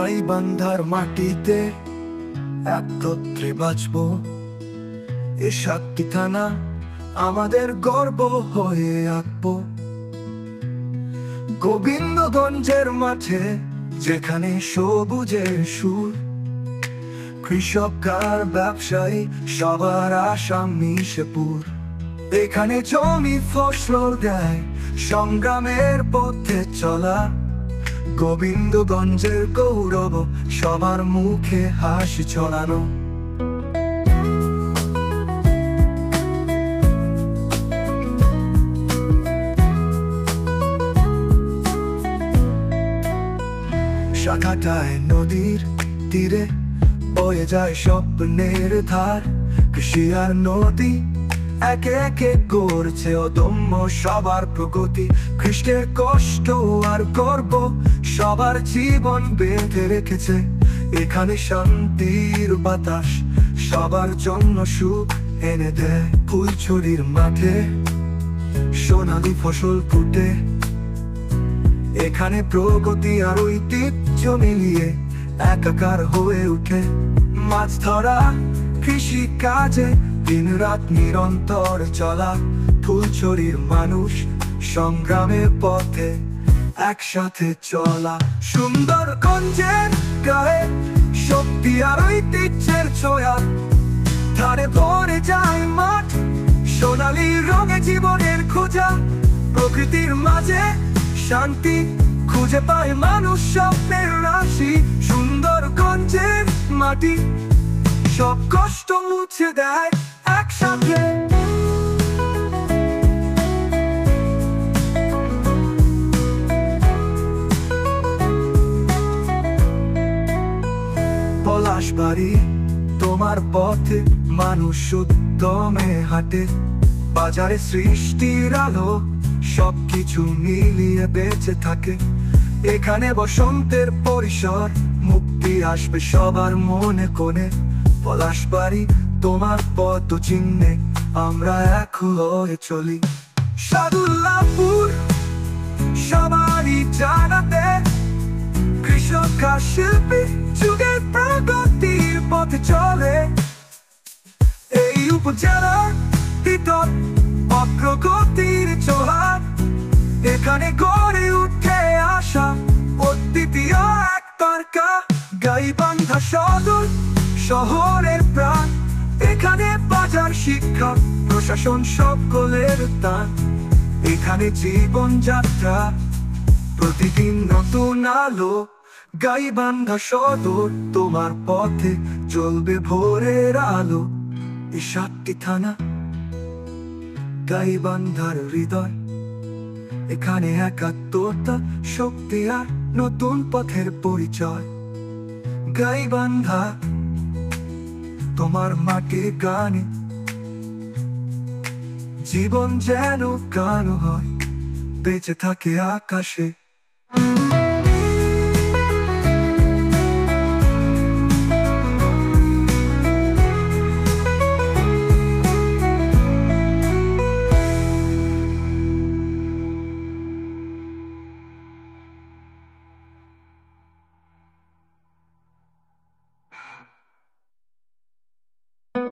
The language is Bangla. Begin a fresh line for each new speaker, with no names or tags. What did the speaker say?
গাইবান্ধার মাটিতে একত্রে বাঁচবো। এ সাতটি থানা আমাদের গর্ব হয়ে আঁকবো। গোবিন্দগঞ্জের মাঠে যেখানে সবুজের সুর, কৃষক আর ব্যবসায়ী সবার আশা মিশেপুর। এখানে জমি ফসল দেয় সংগ্রামের পথে চলা। গোবিন্দগঞ্জের গৌরব সবার মুখে হাসি ছড়ানো। শাখাটায় নদীর তীরে বয়ে যায় স্বপ্নের ধার। কৃষি আর নদী একে একে করছে অদম্য সবার প্রগতি। কৃষ্ণের কষ্ট আর গর্ব সবার জীবন বেঁধে রেখেছে। এখানে শান্তির বাতাস সবার জন্য সুখ এনে দেয়। ফুলছড়ির মাঠে সোনালি ফসল ফুটে। এখানে প্রগতি আর ঐতিহ্য মিলিয়ে একাকার হয়ে ওঠে। মাছ ধরা, কৃষি কাজে দিন রাত নিরন্তর চলা। ফুলছড়ির মানুষ সংগ্রামের পথে একসাথে চলা। সুন্দরগঞ্জের গায়ে শক্তি আর ঐতিহ্যের ছোঁয়া। ধারে ভরে যায় মাঠ সোনালি রঙে জীবনের খোঁজা। প্রকৃতির মাঝে শান্তি খুঁজে পায় মানুষ স্বপ্নের রাশি। সুন্দরগঞ্জের মাটি সব কষ্ট মুছে দেয় একসাথে। পলাশবাড়ি তোমার পথে মানুষ উদ্যমে হাঁটে। বাজারে সৃষ্টির আলো সবকিছু মিলিয়ে বেঁচে থাকে। এখানে বসন্তের পরিসর, মুক্তি আসবে সবার মনে কোণে। পলাশবাড়ি তোমার পথ চিহ্নে আমরা এক হয়ে চলি। সাদুল্লাপুর সবারই জানাতে কৃষক আর শিল্পী যুগের প্রগতির পথে চলে। এই উপজেলার ভিতর অগ্রগতির ছোঁয়া। এখানে গড়ে উঠে আসা অদ্বিতীয় এক তারকা। গাইবান্ধা সদর শহরের প্রাণ। এখানে বাজার, শিক্ষা, প্রশাসন সকলের টান। এখানে জীবনযাত্রা প্রতিদিন নতুন আলো। গাইবান্ধা সদর তোমার পথে চলবে ভোরের আলো। এই সাতটি থানা গাইবান্ধার হৃদয়। এখানে একাত্মতা, শক্তি আর নতুন পথের পরিচয়। গাইবান্ধা তোমার মাটির গানে জীবন যেন গান হয়, বেঁচে থাকে আকাশে।